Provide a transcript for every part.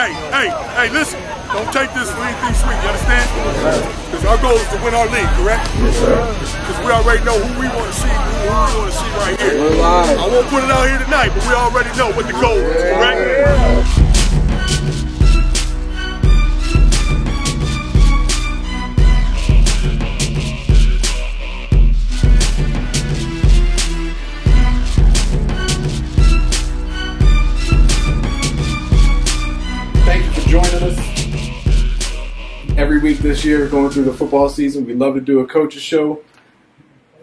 Hey, listen. Don't take this for anything sweet, you understand? Because our goal is to win our league, correct? Yes, sir. Because we already know who we want to see, who we want to see right here. I won't put it out here tonight, but we already know what the goal is, correct? Thank you for joining us every week this year, going through the football season. We love to do a coach's show.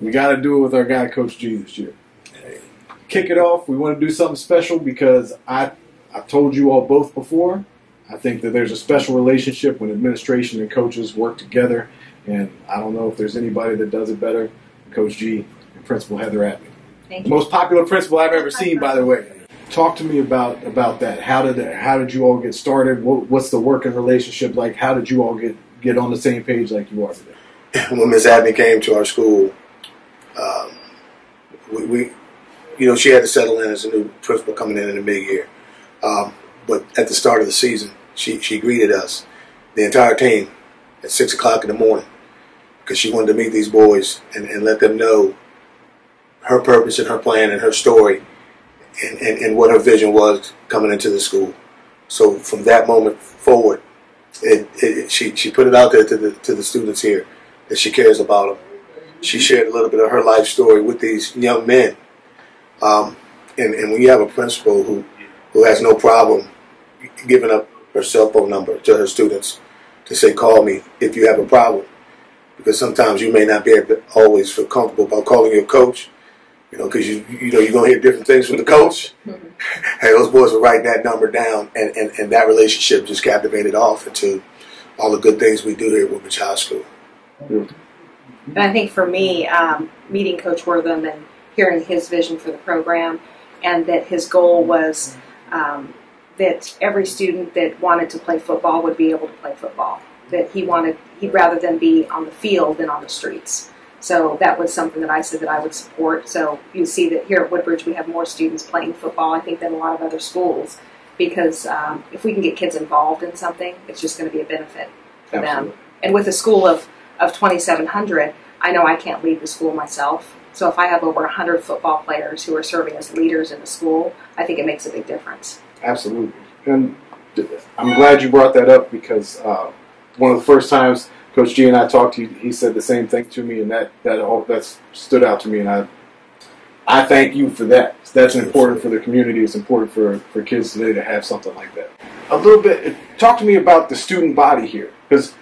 We got to do it with our guy, Coach G, this year. Kick it off. We want to do something special because I told you all both before. I think that there's a special relationship when administration and coaches work together, and I don't know if there's anybody that does it better than Coach G and Principal Heather Atney. Thank The you. most popular principal I've ever seen, by the way. Talk to me about that. How did you all get started? What's the working relationship like? How did you all get on the same page like you are today? When Ms. Abney came to our school, she had to settle in as a new principal coming in the mid-year. But at the start of the season, she greeted us, the entire team, at 6 o'clock in the morning, because she wanted to meet these boys and let them know her purpose and her plan and her story and what her vision was coming into the school. So from that moment forward, she put it out there to the students here that she cares about them. She shared a little bit of her life story with these young men. And when you have a principal who has no problem giving up her cell phone number to her students to say, call me if you have a problem, because sometimes you may not be able to always feel comfortable about calling your coach, because you're going to hear different things from the coach. Hey, those boys were writing that number down, and that relationship just captivated off into all the good things we do here at Woodbridge High School. And I think for me, meeting Coach Wortham and hearing his vision for the program, and that his goal was that every student that wanted to play football would be able to play football. That he'd rather than be on the field than on the streets. So that was something that I said that I would support. So you see that here at Woodbridge we have more students playing football, I think, than a lot of other schools, because if we can get kids involved in something, it's just going to be a benefit for them. And with a school of 2,700, I know I can't lead the school myself. So if I have over 100 football players who are serving as leaders in the school, I think it makes a big difference. Absolutely. And I'm glad you brought that up, because one of the first times Coach G and I talked to you, he said the same thing to me, and that stood out to me, and I thank you for that. That's important for the community. It's important for kids today to have something like that. A little bit, talk to me about the student body here, because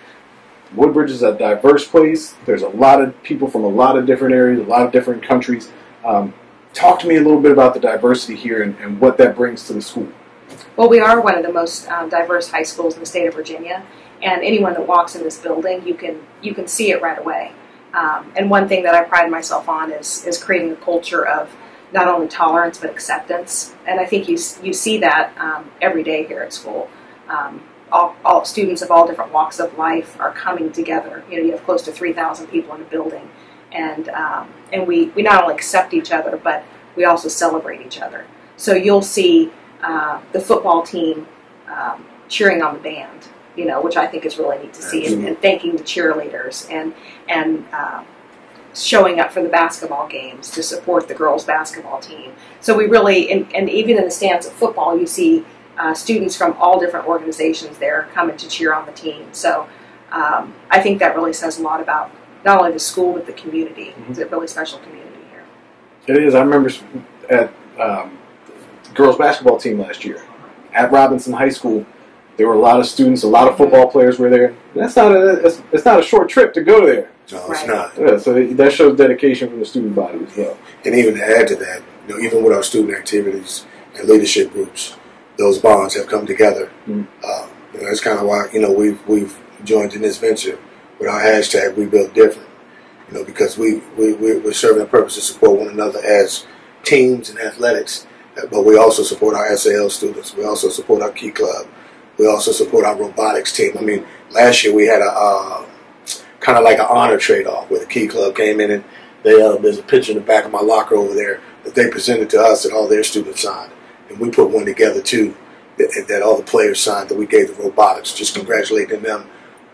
Woodbridge is a diverse place. There's a lot of people from a lot of different areas, a lot of different countries. Talk to me a little bit about the diversity here and what that brings to the school. Well, we are one of the most diverse high schools in the state of Virginia, and anyone that walks in this building, you can see it right away. And one thing that I pride myself on is creating a culture of not only tolerance but acceptance. And I think you see that every day here at school. All students of all different walks of life are coming together. You have close to 3,000 people in a building, and we not only accept each other, but we also celebrate each other. So you'll see the football team cheering on the band, which I think is really neat to see, and thanking the cheerleaders and showing up for the basketball games to support the girls' basketball team. So we really, and even in the stands of football, you see students from all different organizations there coming to cheer on the team. So I think that really says a lot about not only the school but the community. It's a really special community here. It is. I remember at the girls' basketball team last year at Robinson High School. There were a lot of students, a lot of football players were there. It's not a short trip to go there. No, it's not. Yeah, so that shows dedication from the student body as well. And even to add to that, even with our student activities and leadership groups, those bonds have come together. That's kind of why we've joined in this venture with our hashtag We Build Different. Because we're serving a purpose to support one another as teams and athletics, but we also support our SAL students. We also support our Key Club. We also support our robotics team. I mean, last year we had a kind of like an honor trade-off where the Key Club came in and there's a picture in the back of my locker over there that they presented to us that all their students signed. And we put one together too that all the players signed that we gave to robotics, just congratulating them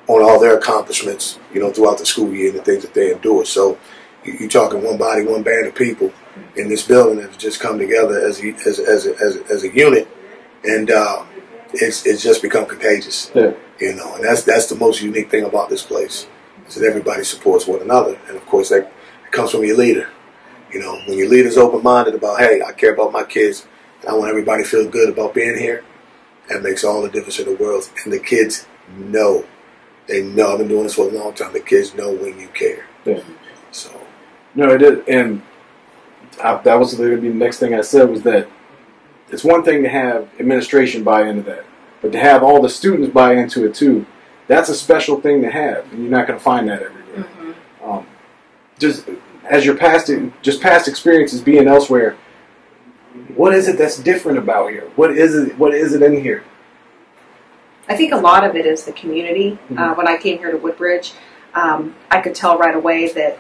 on all their accomplishments, throughout the school year and the things that they endure. So you're talking one body, one band of people in this building that have just come together as a unit, and it's just become contagious. Yeah. And that's the most unique thing about this place, is that everybody supports one another, and of course that comes from your leader. When your leader's open-minded about, hey, I care about my kids, and I want everybody to feel good about being here, that makes all the difference in the world. And the kids know. They know. I've been doing this for a long time. The kids know when you care. Yeah. So. No, it is. And that was going to be the next thing I said, was that it's one thing to have administration buy into that, but to have all the students buy into it too, that's a special thing to have, and you're not going to find that everywhere. Mm-hmm. Just as your past experiences being elsewhere, what is it that's different about here? What is it in here? I think a lot of it is the community. Mm-hmm. When I came here to Woodbridge, I could tell right away that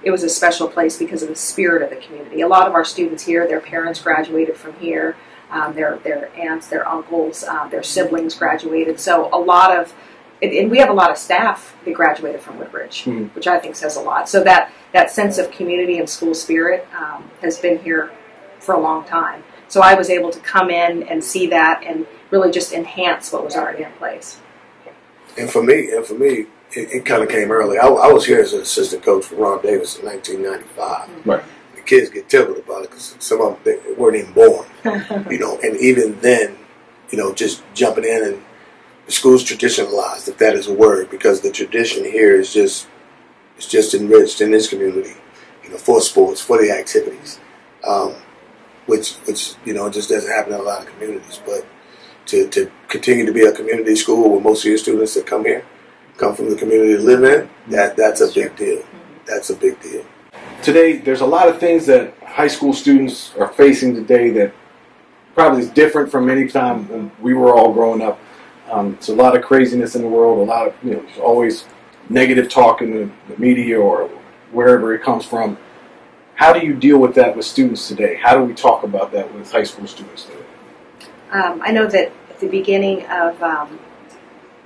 it was a special place because of the spirit of the community. A lot of our students here, their parents graduated from here, their aunts, their uncles, their siblings graduated. So and we have a lot of staff that graduated from Woodbridge, mm-hmm. which I think says a lot. So that sense of community and school spirit has been here for a long time. So I was able to come in and see that and really just enhance what was already in place. And for me, it kind of came early. I was here as an assistant coach for Ron Davis in 1995. Right. The kids get tickled about it because some of them weren't even born. And even then, just jumping in, and the school's traditionalized, if that is a word, because the tradition here is just enriched in this community, for sports, for the activities, which just doesn't happen in a lot of communities. But to continue to be a community school where most of your students that come here come from the community to live in, that's a big deal. That's a big deal. Today, there's a lot of things that high school students are facing today that probably is different from any time when we were all growing up. It's a lot of craziness in the world, a lot of, there's always negative talk in the media or wherever it comes from. How do you deal with that with students today? How do we talk about that with high school students today? I know that at the beginning of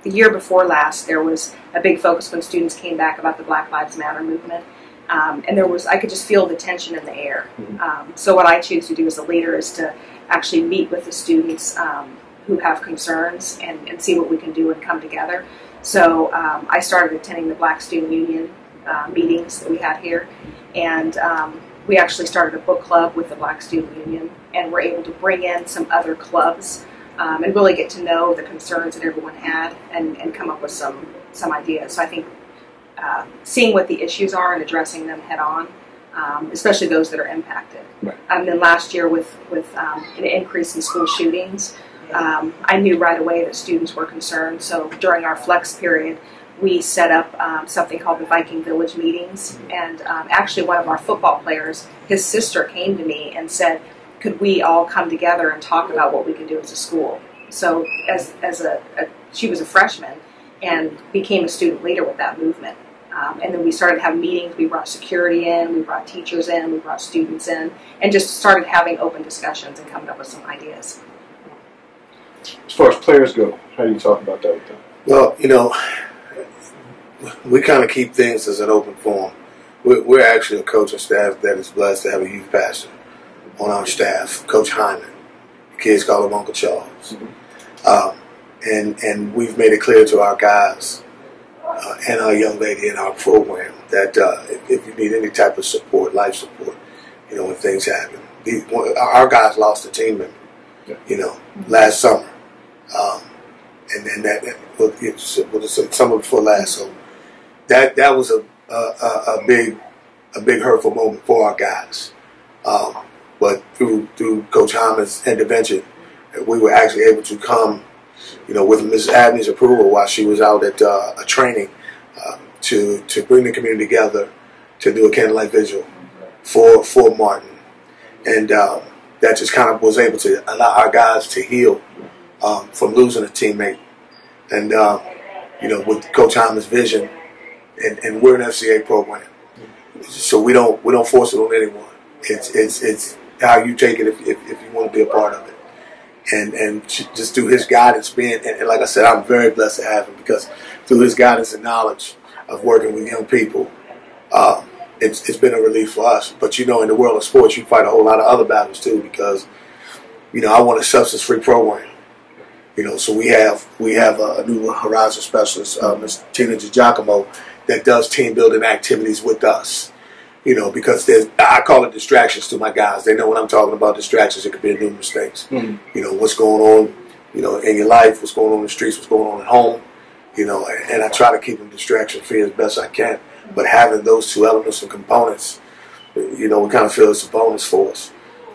the year before last, there was a big focus when students came back about the Black Lives Matter movement. And I could just feel the tension in the air. Mm-hmm. So what I choose to do as a leader is to actually meet with the students who have concerns and see what we can do and come together. So I started attending the Black Student Union meetings that we had here, and we actually started a book club with the Black Student Union, and we're able to bring in some other clubs and really get to know the concerns that everyone had and come up with some ideas. So I think seeing what the issues are and addressing them head on, especially those that are impacted. Right. And then last year with an increase in school shootings, I knew right away that students were concerned. So during our flex period, we set up something called the Viking Village meetings. And actually one of our football players, his sister came to me and said, could we all come together and talk about what we can do as a school? So she was a freshman and became a student leader with that movement. And then we started having meetings. We brought security in, we brought teachers in, we brought students in, and just started having open discussions and coming up with some ideas. As far as players go, how do you talk about that with them? Well, we kind of keep things as an open forum. We're actually a coaching staff that is blessed to have a youth pastor on our staff, Coach Hyman. The kids call him Uncle Charles. Mm-hmm. And we've made it clear to our guys and our young lady in our program that if you need any type of support, life support, when things happen. Our guys lost a team member, last summer. And that was summer before last. So that was a big hurtful moment for our guys. But through Coach Hyman's intervention, we were actually able to come, with Mrs. Abney's approval while she was out at a training, to bring the community together to do a candlelight vigil for Martin. And that just kind of was able to allow our guys to heal from losing a teammate. And, with Coach Hyman's vision, and we're an FCA program, so we don't force it on anyone. It's how you take it if you want to be a part of it. and just through his guidance, and like I said, I'm very blessed to have him, because through his guidance and knowledge of working with young people, it's been a relief for us. But in the world of sports, you fight a whole lot of other battles too, because I want a substance-free program. So we have a new Horizon specialist, Ms. Tina Giacomo, that does team building activities with us. Because I call it distractions to my guys. They know when I'm talking about distractions, it could be numerous things. Mm-hmm. What's going on, in your life, what's going on in the streets, what's going on at home, and I try to keep them distraction free as best I can. But having those two elements and components, we kind of feel it's a bonus for us.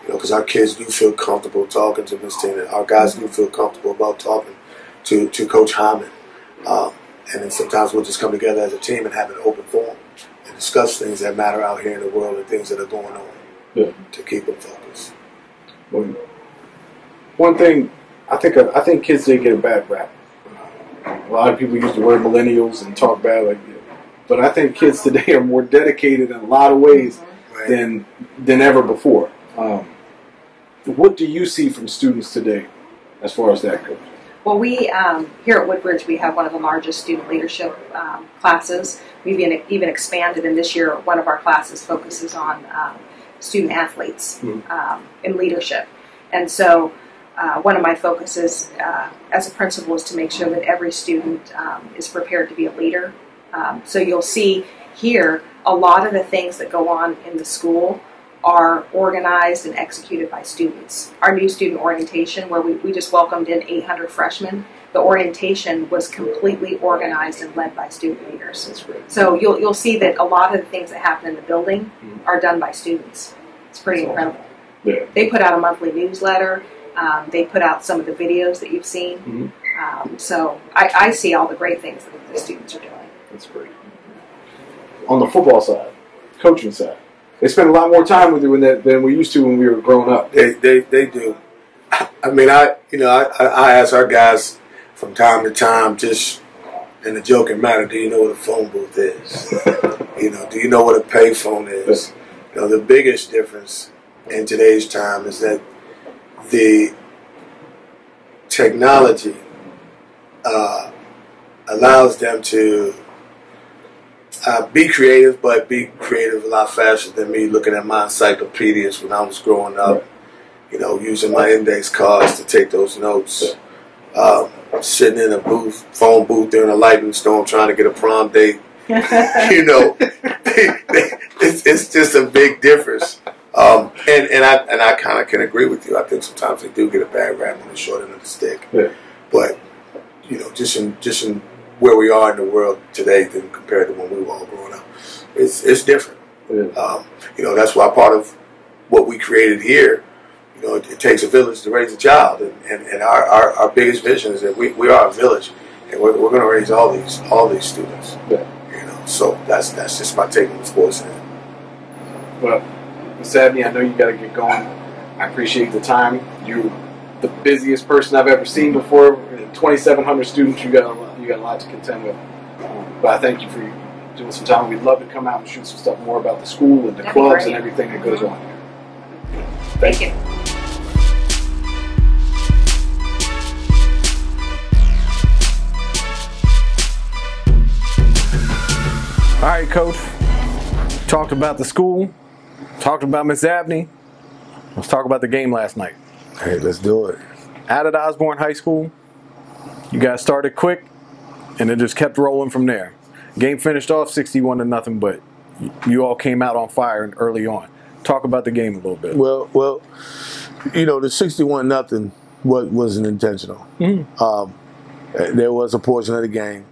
Because our kids do feel comfortable talking to Miss Tina. Our guys do feel comfortable about talking to Coach Hyman. And then sometimes we'll just come together as a team and have an open forum and discuss things that matter out here in the world and things that are going on to keep them focused. Well, one thing, I think kids did get a bad rap. A lot of people use the word millennials and talk bad like that. But I think kids today are more dedicated in a lot of ways than ever before. What do you see from students today as far as that goes? Well, we here at Woodbridge, we have one of the largest student leadership classes. We've even expanded, and this year one of our classes focuses on student athletes in leadership. And so one of my focuses as a principal is to make sure that every student is prepared to be a leader. So you'll see here a lot of the things that go on in the school are organized and executed by students. Our new student orientation, where we just welcomed in 800 freshmen, the orientation was completely organized and led by student leaders. That's great. So you'll see that a lot of the things that happen in the building are done by students. It's pretty incredible. Yeah. They put out a monthly newsletter. They put out some of the videos that you've seen. So I see all the great things that the students are doing. That's great. On the football side, coaching side, they spend a lot more time with you than we used to when we were growing up. They do. I mean, I ask our guys from time to time, just in a joking manner, do you know what a phone booth is? Do you know what a payphone is? The biggest difference in today's time is that the technology allows them to be creative, but be creative a lot faster than me looking at my encyclopedias when I was growing up. Using my index cards to take those notes. Sitting in a phone booth during a lightning storm trying to get a prom date. It's just a big difference. And I kind of can agree with you. I think sometimes they do get a bad rap on the short end of the stick. Yeah. But just in where we are in the world today than compared to when we were all growing up, it's different. Yeah. That's why part of what we created here. It takes a village to raise a child, and our biggest vision is that we are a village, and we're going to raise all these students. Yeah. So that's just my take on the sports end. Well, Ms. Abney, I know you got to get going. I appreciate the time. You're the busiest person I've ever seen before. 2,700 students. You got a lot to contend with. But I thank you for doing some time. We'd love to come out and shoot some stuff more about the school and the clubs and everything that goes on here. Thank you. All right, Coach. Talked about the school. Talked about Miss Abney. Let's talk about the game last night. Hey, let's do it. Out at Osborne High School, you guys started quick, and it just kept rolling from there. Game finished off 61-0, but you all came out on fire early on. Talk about the game a little bit. Well, the 61-0 wasn't intentional. There was a portion of the game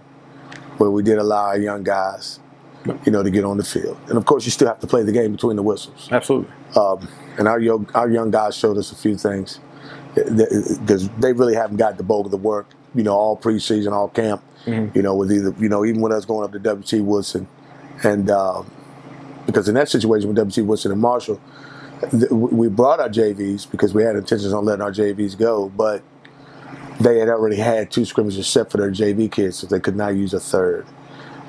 where we did allow our young guys, to get on the field. And, of course, you still have to play the game between the whistles. Absolutely. And our young guys showed us a few things because they really haven't got the bulk of the work, all preseason, all camp, with either, even with us going up to W.T. Woodson. And because in that situation with W.T. Woodson and Marshall, we brought our JVs because we had intentions on letting our JVs go, but they had already had 2 scrimmages set for their JV kids, so they could not use a third.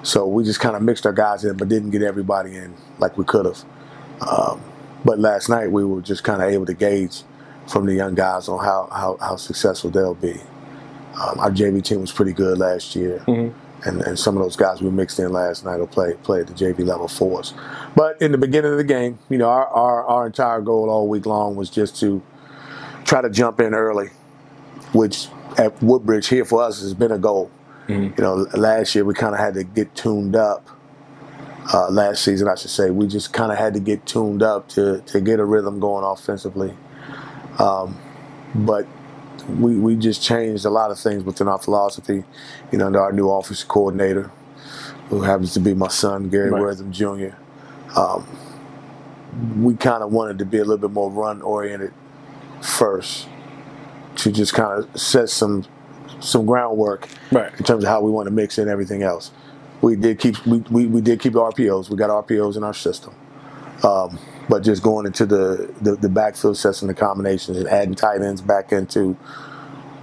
So we just kind of mixed our guys in, but didn't get everybody in like we could have. But last night we were just kind of able to gauge from the young guys on how successful they'll be. Our JV team was pretty good last year, and some of those guys we mixed in last night will play at the JV level for us. But in the beginning of the game, you know, our entire goal all week long was just to try to jump in early, which at Woodbridge here for us has been a goal. You know, last year we kind of had to get tuned up. Last season, I should say, we just kind of had to get tuned up to get a rhythm going offensively. But we just changed a lot of things within our philosophy. You know, under our new offensive coordinator, who happens to be my son, Gary Wortham Jr. We kind of wanted to be a little bit more run-oriented first, to just kind of set some groundwork in terms of how we want to mix in everything else. We did keep RPOs. We got RPOs in our system, but just going into the backfield sets and the combinations and adding tight ends back into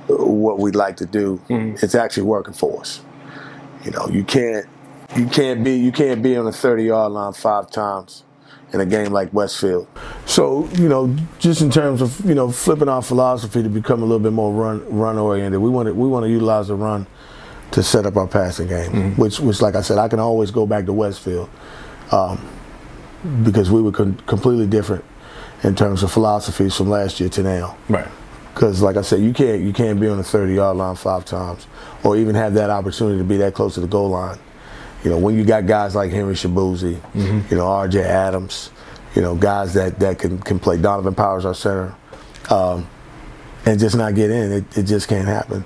what we'd like to do, it's actually working for us. You know, you can't be on the 30-yard line 5 times in a game like Westfield. So, you know, just in terms of, you know, flipping our philosophy to become a little bit more run oriented, we want to utilize the run to set up our passing game, which like I said, I can always go back to Westfield because we were completely different in terms of philosophies from last year to now. Because like I said, you can't be on the 30-yard line 5 times, or even have that opportunity to be that close to the goal line. You know, when you got guys like Henry Shabuzi, you know, R.J. Adams, you know, guys that can play. Donovan Powers, our center, and just not get in, it just can't happen.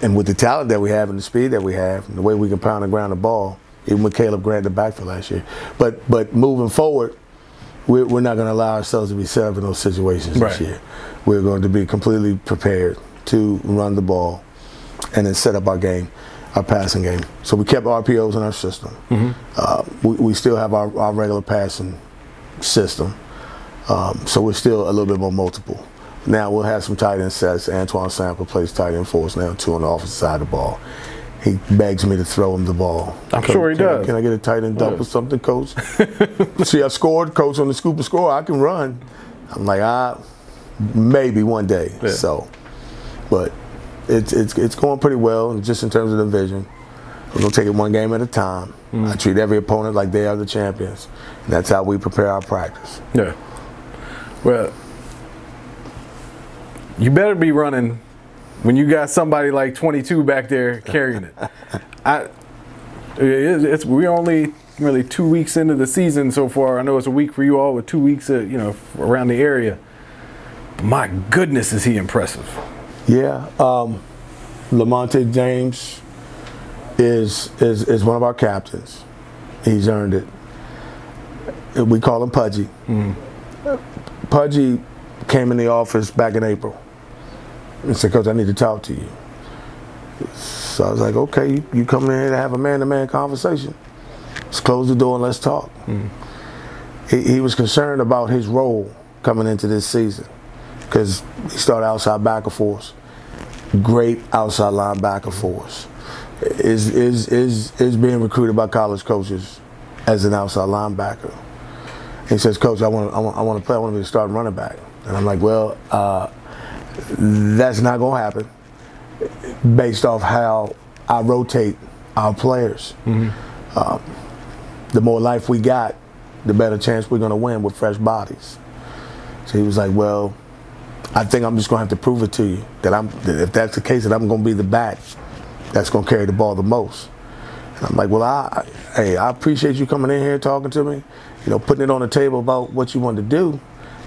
And with the talent that we have and the speed that we have and the way we can pound and ground the ball, even with Caleb Grant the back for last year. But moving forward, we're not going to allow ourselves to be set up in those situations this year. We're going to be completely prepared to run the ball and then set up our game, our passing game. So we kept RPOs in our system. We still have our regular passing system. So we're still a little bit more multiple. Now we'll have some tight end sets. Antoine Sample plays tight end for us now, 2 on the offensive side of the ball. He begs me to throw him the ball. I'm sure he does. Can I get a tight end dump or something, coach? See, I scored, coach, on the scoop and score. I can run. I'm like, maybe one day. So, but it's going pretty well, just in terms of the vision. We're going to take it one game at a time. I treat every opponent like they are the champions. And that's how we prepare our practice. Well, you better be running when you got somebody like 22 back there carrying it. We're only really 2 weeks into the season so far. I know it's a week for you all, with 2 weeks, you know, around the area. But my goodness, is he impressive? Yeah, Lamonte James is one of our captains. He's earned it. We call him Pudgy. Pudgy came in the office back in April and said, "Coach, I need to talk to you." So I was like, "Okay, you come in here to have a man-to-man conversation. Let's close the door and let's talk." He was concerned about his role coming into this season because he started outside backer for us. Great outside linebacker for us. Is being recruited by college coaches as an outside linebacker. He says, "Coach, I want to play. I want to be a starting running back." And I'm like, "Well, that's not going to happen based off how I rotate our players. The more life we got, the better chance we're going to win with fresh bodies." So he was like, "Well, I think I'm just going to have to prove it to you that if that's the case, that I'm going to be the back that's going to carry the ball the most." And I'm like, "Well, I appreciate you coming in here talking to me, you know, putting it on the table about what you want to do.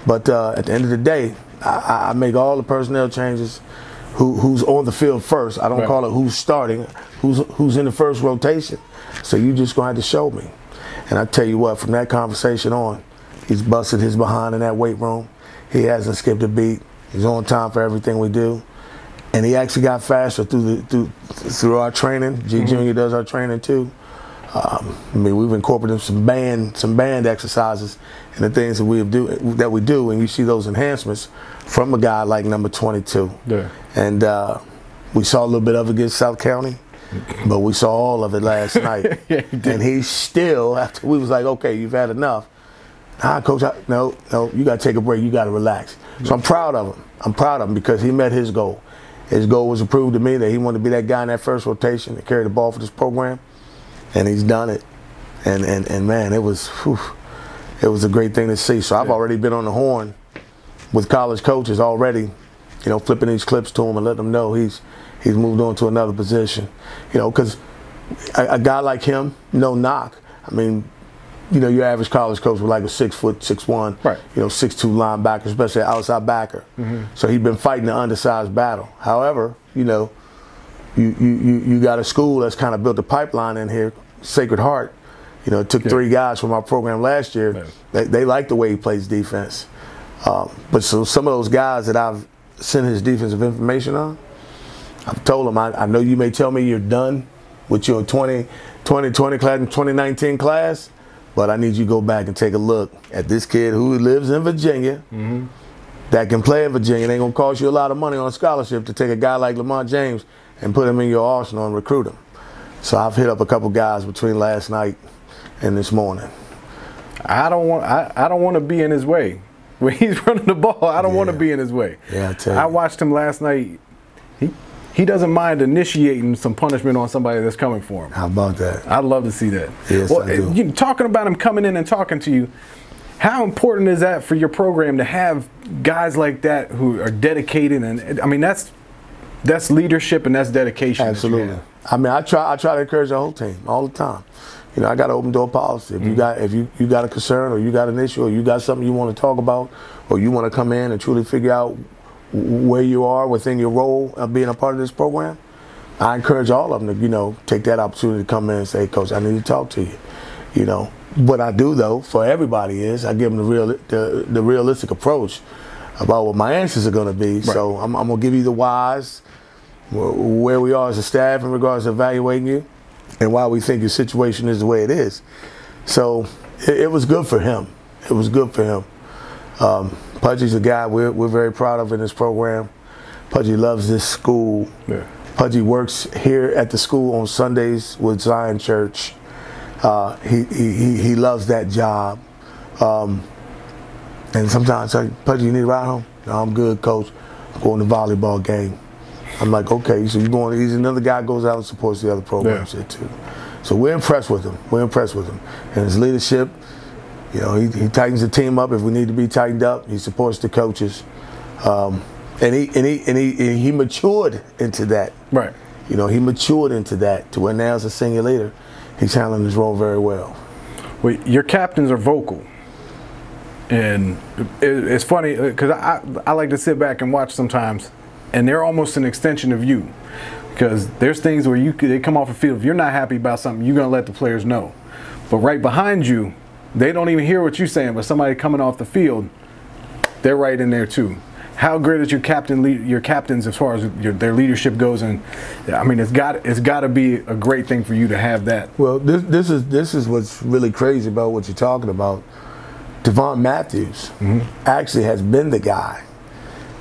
But at the end of the day, I make all the personnel changes. Who's on the field first? I don't call it who's starting, who's in the first rotation. So you just going to have to show me." And I tell you what, from that conversation on, he's busted his behind in that weight room. He hasn't skipped a beat. He's on time for everything we do. And he actually got faster through our training. G Junior does our training too. I mean, we've incorporated some band exercises and the things that we do, and you see those enhancements from a guy like number 22. And we saw a little bit of it against South County, but we saw all of it last night. And he still, after we was like, "Okay, you've had enough." "Coach, no, you got to take a break. You got to relax." So I'm proud of him. I'm proud of him because he met his goal. His goal was to prove to me that he wanted to be that guy in that first rotation to carry the ball for this program, and he's done it. And man, it was a great thing to see. So I've already been on the horn with college coaches already, you know, flipping these clips to him and letting them know he's moved on to another position. You know, because a guy like him, no knock. I mean, you know, your average college coach was like a 6 foot, 6'1", right, you know, 6'2" linebacker, especially an outside backer. So he's been fighting the undersized battle. However, you know, you got a school that's kind of built a pipeline in here, Sacred Heart. You know, it took 3 guys from our program last year. They like the way he plays defense. But so some of those guys that I've sent his defensive information on, I've told them, I know you may tell me you're done with your 2020 class and 2019 class, but I need you to go back and take a look at this kid who lives in Virginia, that can play in Virginia. It ain't going to cost you a lot of money on a scholarship to take a guy like Lamont James and put him in your arsenal and recruit him. So I've hit up a couple guys between last night and this morning. I don't want to be in his way. When he's running the ball, I don't want to be in his way. Yeah, I tell you. I watched him last night. He doesn't mind initiating some punishment on somebody that's coming for him. How about that? I'd love to see that. Yes, well, I do. You know, talking about him coming in and talking to you, how important is that for your program to have guys like that who are dedicated? And I mean, that's leadership and that's dedication. Absolutely. I mean, I try to encourage the whole team all the time. You know, I got an open door policy. If you got a concern or you got an issue or you got something you want to talk about or you want to come in and truly figure out where you are within your role of being a part of this program, I encourage all of them to, you know, take that opportunity to come in and say, Coach, I need to talk to you. You know, what I do though for everybody is I give them the realistic approach about what my answers are going to be. Right. So I'm going to give you the whys, where we are as a staff in regards to evaluating you, and why we think your situation is the way it is. So it was good for him. It was good for him. Pudgy's a guy we're very proud of in this program. Pudgy loves this school. Yeah. Pudgy works here at the school on Sundays with Zion Church. He loves that job. And sometimes I say, Pudgy, you need a ride home? No, I'm good, Coach. I'm going to the volleyball game. I'm like, okay, so you're going. He's another guy goes out and supports the other programs here too. So we're impressed with him. We're impressed with him and his leadership. You know, he tightens the team up if we need to be tightened up. He supports the coaches, and he matured into that. Right. You know, he matured into that to where now as a senior leader, he's handling his role very well. Well, your captains are vocal, and it's funny because I like to sit back and watch sometimes. And they're almost an extension of you, because there's things where they come off the field. If you're not happy about something, you're gonna let the players know. But right behind you, they don't even hear what you're saying. But somebody coming off the field, they're right in there too. How great is your captains as far as their leadership goes? And I mean, it's got to be a great thing for you to have that. Well, this is what's really crazy about what you're talking about. Devon Matthews actually has been the guy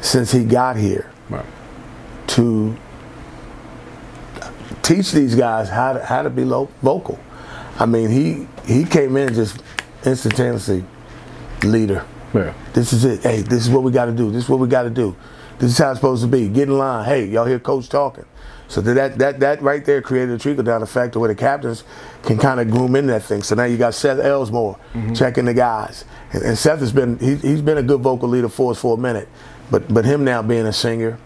since he got here. Right. To teach these guys how to be vocal. I mean, he came in just instantaneously leader. Yeah. This is it. Hey, this is what we got to do. This is what we got to do. This is how it's supposed to be. Get in line. Hey, y'all hear Coach talking. So that right there created a trickle down effect where the captains can kind of groom in that thing. So now you got Seth Elsmore checking the guys, and Seth has been he's been a good vocal leader for us for a minute. But him now being a singer,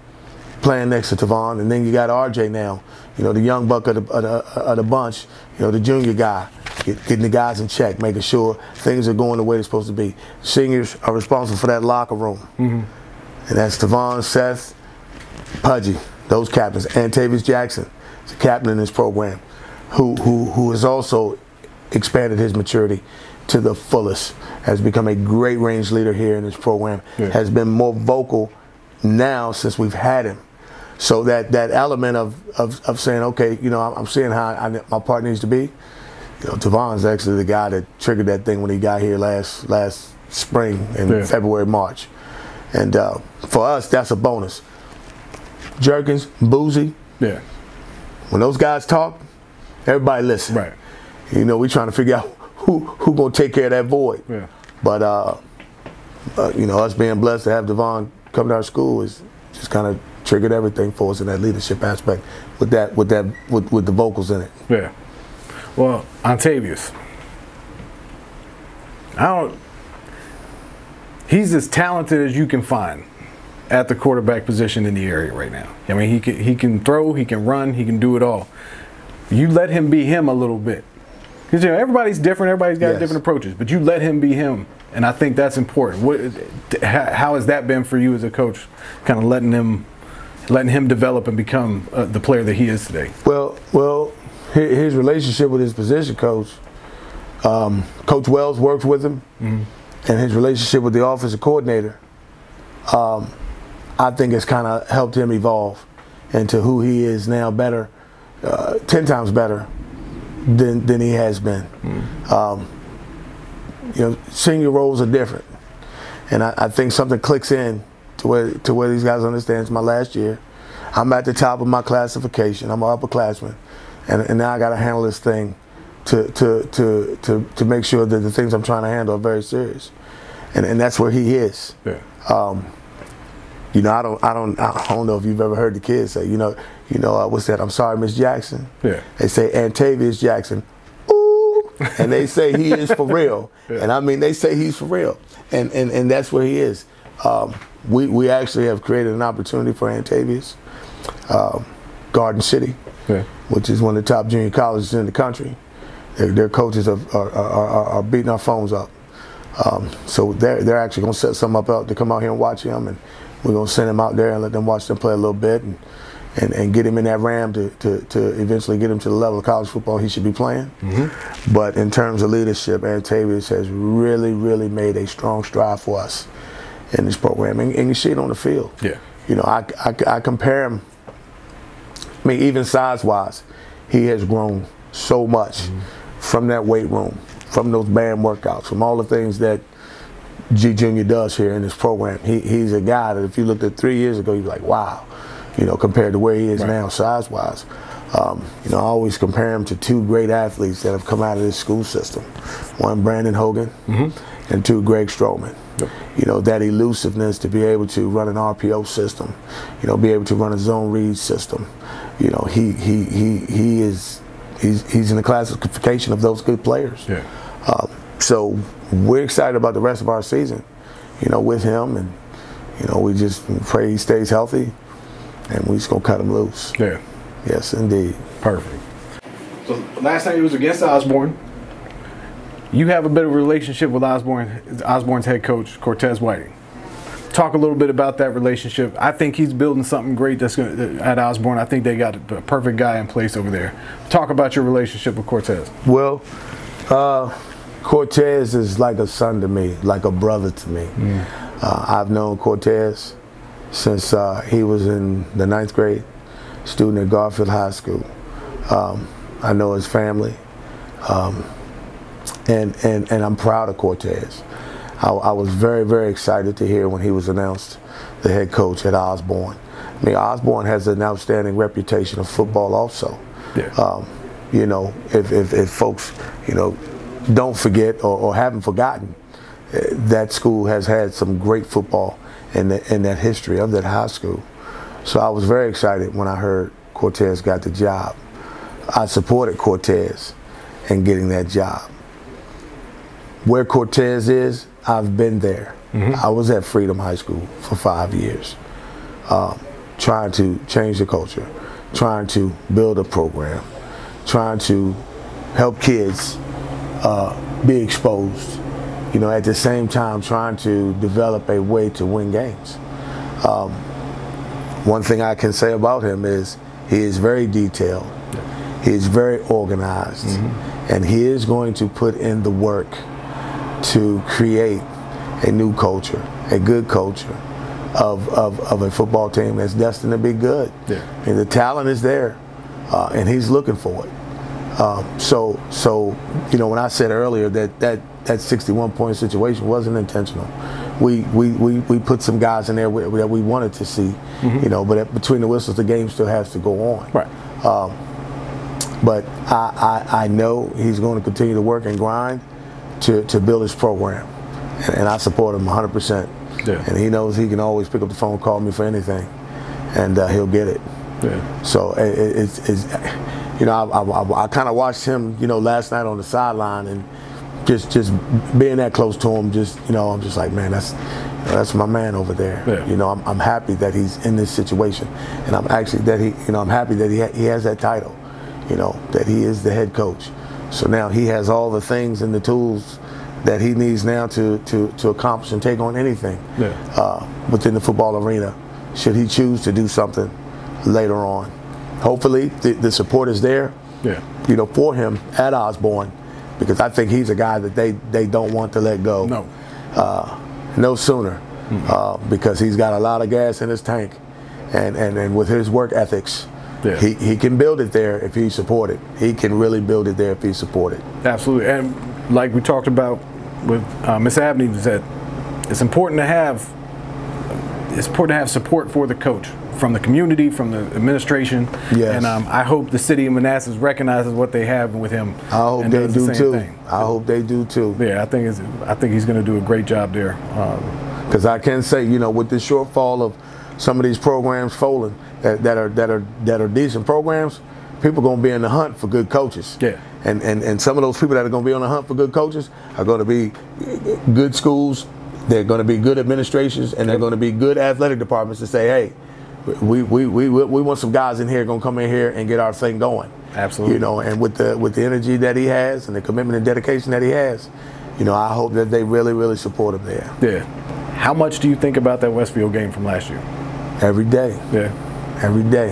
playing next to Tavon, and then you got RJ now, you know, the young buck of the bunch, you know, the junior guy, getting the guys in check, making sure things are going the way they're supposed to be. Seniors are responsible for that locker room, and that's Tavon, Seth, Pudgy, those captains, and Tavius Jackson, is a captain in this program, who has also expanded his maturity to the fullest, has become a great range leader here in this program, has been more vocal now since we've had him. So that element of saying, okay, you know, I'm seeing how my part needs to be. You know, Tavon's actually the guy that triggered that thing when he got here last spring in February, March. And for us, that's a bonus. Jerkins, Boozy, when those guys talk, everybody listen. Right. You know, we're trying to figure out who gonna take care of that void. Yeah. But us being blessed to have Devon come to our school is just kind of triggered everything for us in that leadership aspect with the vocals in it. Yeah. Well, Ontavious, he's as talented as you can find at the quarterback position in the area right now. I mean, he can throw, he can run, he can do it all. You let him be him a little bit. Because everybody's different, everybody's got different approaches, but you let him be him, and I think that's important. How has that been for you as a coach, kind of letting him develop and become the player that he is today? Well, his relationship with his position coach, Coach Wells works with him, and his relationship with the offensive coordinator, I think it's kind of helped him evolve into who he is now, 10 times better than he has been. Senior roles are different, and I think something clicks in to where these guys understand. It's my last year. I'm at the top of my classification. I'm an upperclassman, and now I got to handle this thing to make sure that the things I'm trying to handle are very serious, and that's where he is. Yeah. I don't know if you've ever heard the kids say, what's that? I'm sorry, Miss Jackson. Yeah. They say Antavious Jackson. Ooh, and they say he is for real. Yeah. And I mean, they say he's for real, and that's where he is. We actually have created an opportunity for Antavious, Garden City, which is one of the top junior colleges in the country. Their coaches are beating our phones up. So they're actually going to set some up to come out here and watch him, and we're going to send him out there and let them watch them play a little bit and get him in that ram to eventually get him to the level of college football he should be playing. But in terms of leadership, Antavious has really, really made a strong stride for us in this program, and you see it on the field. Yeah. I compare him. I mean, even size-wise, he has grown so much from that weight room, from those band workouts, from all the things that G Junior does here in this program. He's a guy that if you looked at 3 years ago, you'd be like, wow, compared to where he is now size-wise. I always compare him to two great athletes that have come out of this school system. One, Brandon Hogan, and two, Greg Stroman. Yep. That elusiveness to be able to run an RPO system, be able to run a zone read system. He's in the classification of those good players. Yeah. So we're excited about the rest of our season, with him, and we just pray he stays healthy, and we just gonna cut him loose. Yeah. Yes, indeed. Perfect. So last night it was against Osborne. You have a bit of a relationship with Osborne's head coach, Cortez Whiting. Talk a little bit about that relationship. I think he's building something great at Osborne. I think they got a perfect guy in place over there. Talk about your relationship with Cortez. Well, Cortez is like a son to me, like a brother to me. I've known Cortez since he was in the 9th grade, student at Garfield High School. I know his family, and I'm proud of Cortez. I was very, very excited to hear when he was announced the head coach at Osborne. I mean, Osborne has an outstanding reputation of football also. Yeah. If folks, don't forget or haven't forgotten, that school has had some great football in that history of that high school. So I was very excited when I heard Cortez got the job. I supported Cortez in getting that job. Where Cortez is, I've been there. I was at Freedom High School for 5 years, trying to change the culture, trying to build a program, trying to help kids be exposed, at the same time trying to develop a way to win games. One thing I can say about him is he is very detailed, he is very organized, and he is going to put in the work to create a new culture, a good culture of a football team that's destined to be good. Yeah. And the talent is there, and he's looking for it. So when I said earlier that 61-point situation wasn't intentional, we put some guys in there that we wanted to see, but between the whistles, the game still has to go on. Right. But I know he's going to continue to work and grind to build his program, and I support him 100%. Yeah. And he knows he can always pick up the phone, call me for anything, and he'll get it. Yeah. So it's you know, I kind of watched him, you know, last night on the sideline, and just being that close to him, just, you know, I'm just like, man, that's my man over there. Yeah. You know, I'm happy that he's in this situation, and I'm actually that I'm happy that he has that title. You know, that he is the head coach. So now he has all the things and the tools that he needs now to accomplish and take on anything within the football arena, should he choose to do something later on. Hopefully the support is there, you know, for him at Osborne, because I think he's a guy that they don't want to let go. No sooner, because he's got a lot of gas in his tank, and with his work ethics, he can build it there if he's supported. He can really build it there if he's supported. Absolutely. And like we talked about with Miss Abney, that it's important to have support for the coach from the community, from the administration. Yes. And I hope the city of Manassas recognizes what they have with him. I hope they do too. I hope they do too. Yeah, I think he's going to do a great job there. Because I can say, you know, with the shortfall of some of these programs folding that are decent programs, people are going to be in the hunt for good coaches. Yeah. And some of those people that are going to be on the hunt for good coaches are going to be good schools. They're going to be good administrations, and they're going to be good athletic departments to say, hey, we want some guys in here going to come in here and get our thing going. Absolutely. You know, and with the energy that he has and the commitment and dedication that he has, you know, I hope that they really support him there. Yeah. How much do you think about that Westfield game from last year? Every day. Yeah. Every day.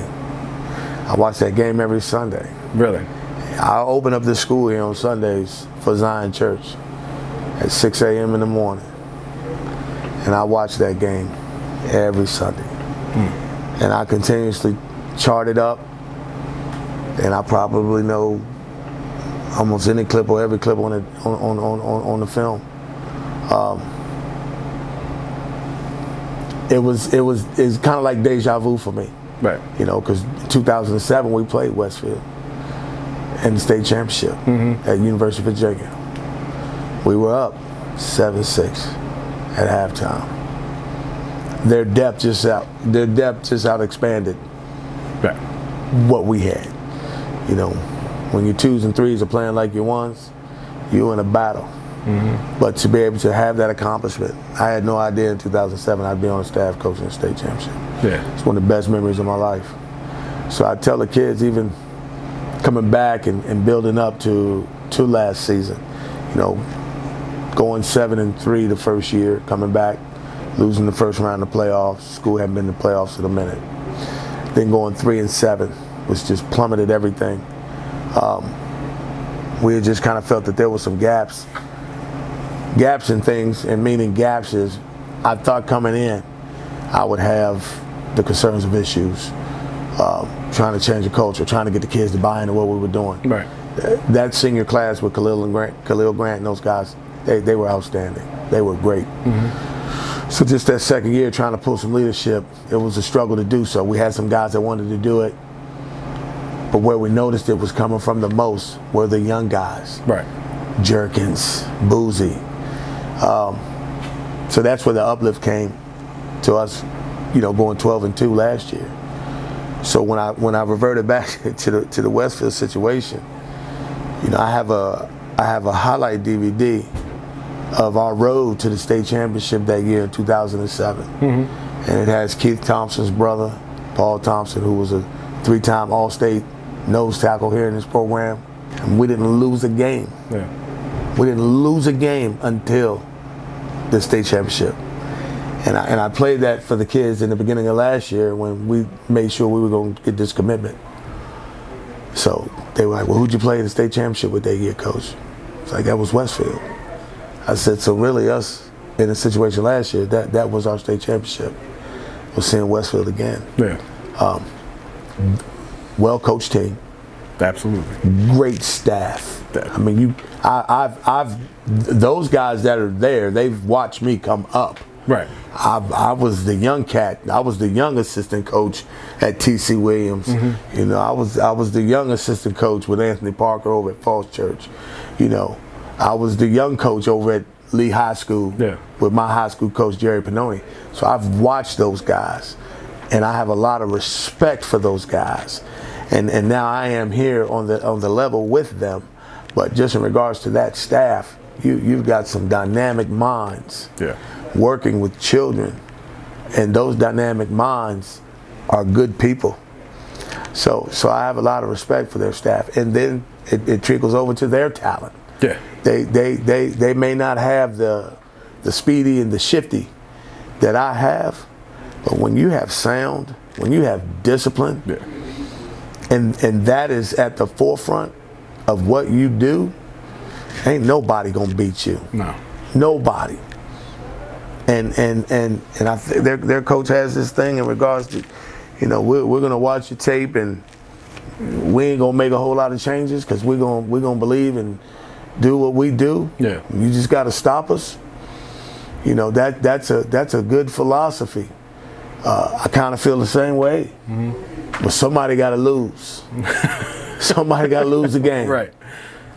I watch that game every Sunday. Really? I open up this school here on Sundays for Zion Church at 6 a.m. in the morning, and I watch that game every Sunday. And I continuously chart it up, and I probably know almost any clip or every clip on the film. It's kind of like deja vu for me. Right. You know, because 2007 we played Westfield in the state championship at University of Virginia. We were up 7-6 at halftime. Their depth just out expanded what we had. You know, when your twos and threes are playing like your ones, you're in a battle. But to be able to have that accomplishment, I had no idea in 2007 I'd be on the staff coaching the state championship. Yeah. It's one of the best memories of my life. So I tell the kids, even coming back and building up to last season, you know, going 7-3 the first year, coming back, losing the first round of playoffs. School hadn't been in the playoffs in a minute. Then going 3-7, which just plummeted everything. We had just kind of felt that there were some gaps in things, and meaning gaps is, I thought coming in, I would have the concerns of issues, trying to change the culture, trying to get the kids to buy into what we were doing. Right. That senior class with Khalil Grant and those guys, they were outstanding. They were great. So just that second year, trying to pull some leadership, it was a struggle to do so. We had some guys that wanted to do it, but where we noticed it was coming from the most were the young guys. Right. Jerkins, Boozy. So that's where the uplift came to us, you know, going 12-2 last year. So when I reverted back to the Westfield situation, you know, I have a highlight DVD of our road to the state championship that year in 2007, and it has Keith Thompson's brother, Paul Thompson, who was a 3-time All-State nose tackle here in this program, and we didn't lose a game. Yeah. We didn't lose a game until the state championship. And I played that for the kids in the beginning of last year when we made sure we were going to get this commitment. So they were like, well, who'd you play in the state championship with that year, Coach? It's like, that was Westfield. I said, so really us in a situation last year, that was our state championship, was seeing Westfield again. Yeah. Well-coached team. Absolutely. Great staff. I mean, those guys that are there, they've watched me come up. Right. I was the young cat. I was the young assistant coach at T.C. Williams. You know, I was the young assistant coach with Anthony Parker over at Falls Church. You know, I was the young coach over at Lee High School with my high school coach, Jerry Pannoni. So I've watched those guys, and I have a lot of respect for those guys. And now I am here on the level with them. But just in regards to that staff, you've got some dynamic minds working with children, and those dynamic minds are good people. So I have a lot of respect for their staff, and then it trickles over to their talent. Yeah, they may not have the speedy and the shifty that I have, but when you have sound, when you have discipline, and that is at the forefront of what you do, ain't nobody gonna beat you. No, nobody. And I think their coach has this thing in regards to, you know, we're gonna watch your tape and we ain't gonna make a whole lot of changes because we're gonna believe and do what we do. Yeah. You just gotta stop us. You know, that's a good philosophy. I kind of feel the same way. But somebody got to lose. Somebody got to lose the game. Right.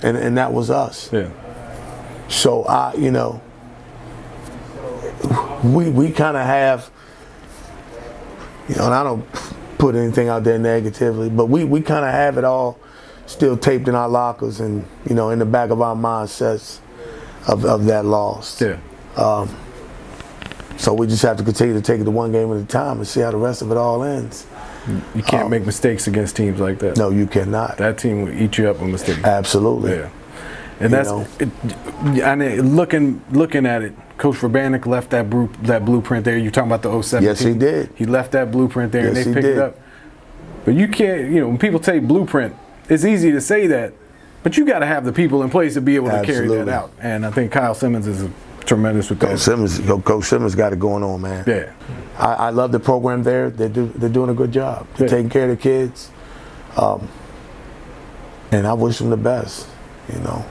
And that was us. Yeah. So you know, we kind of have, you know, and I don't put anything out there negatively, but we kind of have it all still taped in our lockers and, you know, in the back of our mindsets of that loss. Yeah. So we just have to continue to take it one game at a time and see how the rest of it all ends. You can't make mistakes against teams like that. No, you cannot. That team will eat you up with mistakes. Absolutely. Yeah. And that's looking at it. Coach Verbanek left that blueprint there. You're talking about the 07 Yes, team. he did. He left that blueprint there, yes, and they picked it up. But you can't, you know, when people say blueprint, it's easy to say that, but you got to have the people in place to be able to carry that out. And I think Kyle Simmons is tremendous with that. Coach Simmons got it going on, man. Yeah. I love the program there. They're doing a good job. They're taking care of the kids. And I wish them the best, you know.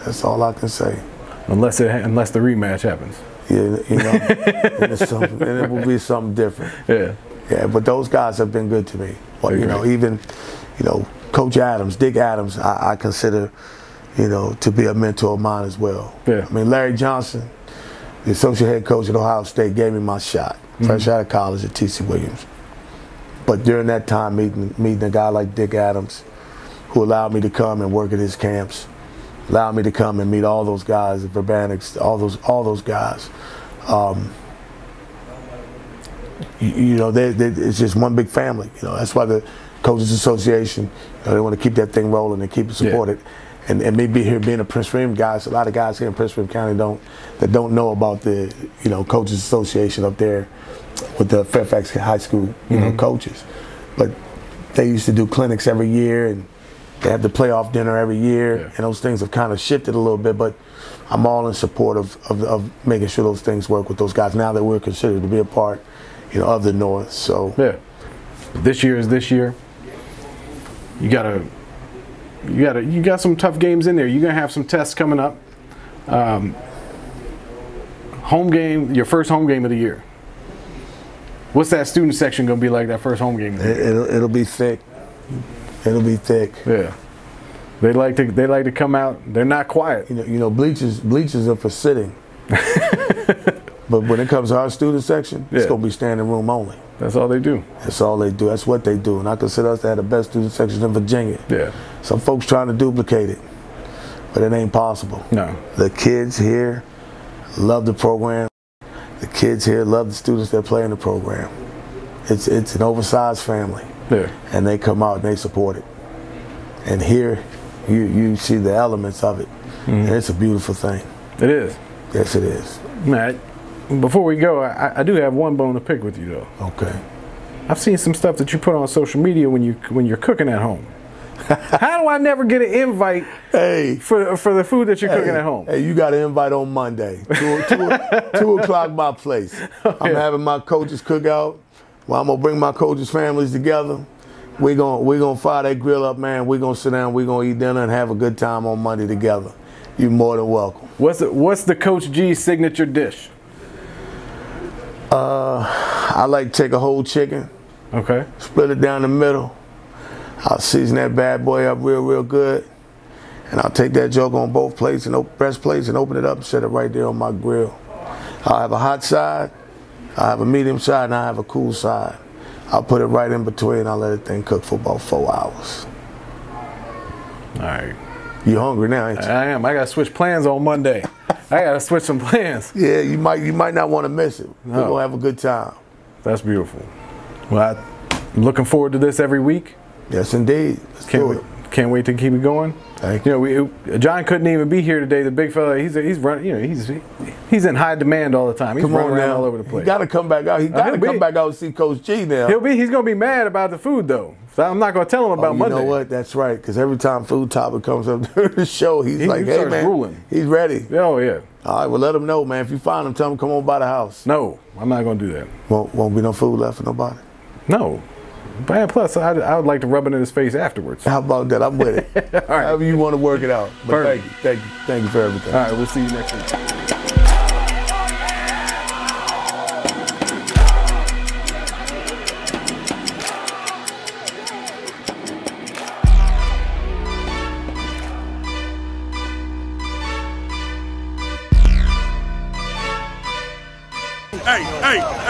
That's all I can say. Unless the rematch happens. Yeah, you know, and it will be something different. Yeah. Yeah, but those guys have been good to me. Well, you know, even, you know, Coach Adams, Dick Adams, I consider, you know, to be a mentor of mine as well. Yeah. I mean, Larry Johnson, the associate head coach at Ohio State, gave me my shot, fresh out of college at T.C. Williams. But during that time, meeting a guy like Dick Adams, who allowed me to come and work at his camps, allowed me to come and meet all those guys, Verbanek, all those guys. You know, it's just one big family. You know, that's why the Coaches Association, you know, they want to keep that thing rolling and keep it supported. Yeah. And me being a Prince William guy, a lot of guys here in Prince William County don't know about the, you know, Coaches Association up there with the Fairfax High School, you know, coaches. But they used to do clinics every year, and they have the playoff dinner every year, and those things have kind of shifted a little bit. But I'm all in support of making sure those things work with those guys now that we're considered to be a part, you know, of the North. So yeah, this year is this year. You got some tough games in there. You're gonna have some tests coming up. Home game, your first home game of the year. What's that student section gonna be like? That first home game of the year? It'll be thick. It'll be thick. Yeah. They like to come out. They're not quiet. You know, bleachers are for sitting. But when it comes to our student section, it's gonna be standing room only. That's all they do. That's all they do. That's what they do. And I consider us to have the best student sections in Virginia. Yeah. Some folks trying to duplicate it, but it ain't possible. No. The kids here love the program. The kids here love the students that play in the program. It's an oversized family. Yeah. And they come out and they support it. And here, you see the elements of it. And it's a beautiful thing. It is. Yes, it is. Matt, before we go, I do have one bone to pick with you, though. Okay. I've seen some stuff that you put on social media when you're cooking at home. How do I never get an invite for the food that you're cooking at home? Hey, you got an invite on Monday. 2 o'clock my place. I'm having my coaches cookout. Well, I'm gonna bring my coaches' families together. We're gonna fire that grill up, man. We're gonna sit down, we're gonna eat dinner and have a good time on Monday together. You're more than welcome. What's the Coach G's signature dish? I like to take a whole chicken. Okay. Split it down the middle. I'll season that bad boy up real good. and I'll take that joke on both plates and breast plates and open it up and set it right there on my grill. I'll have a hot side, I'll have a medium side, and I'll have a cool side. I'll put it right in between. I'll let it thing cook for about 4 hours. All right. You hungry now, ain't you? I am. I got to switch plans on Monday. I got to switch some plans. Yeah, you might not want to miss it. No. We're going to have a good time. That's beautiful. Well, I'm looking forward to this every week. Yes, indeed. Let's do it. Can't wait to keep it going. Thank you. You know, John couldn't even be here today. The big fella, he's running. You know, he's in high demand all the time. He's running around all over the place. He got to come back out. He got to come back out and see Coach G now. He's gonna be mad about the food though. So I'm not gonna tell him about Monday. You know what? That's right. Because every time food topic comes up during the show, he's like, "Hey man, ruling. He's ready." Oh yeah. All right, well let him know, man. If you find him, tell him come on by the house. No, I'm not gonna do that. Won't be no food left for nobody. No. But plus, I would like to rub it in his face afterwards. How about that? I'm with it. All right. However you want to work it out. But Perfect. thank you for everything. All right, we'll see you next week.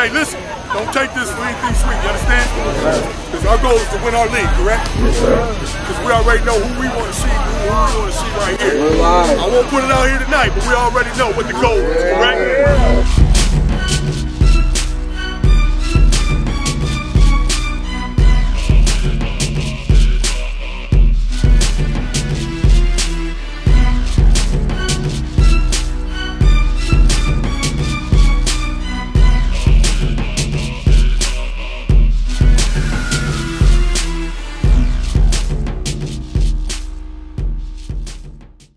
Hey, listen, don't take this for anything sweet, you understand? Because our goal is to win our league, correct? Yes, sir. Because we already know who we want to see, who we want to see right here. I won't put it out here tonight, but we already know what the goal is, correct?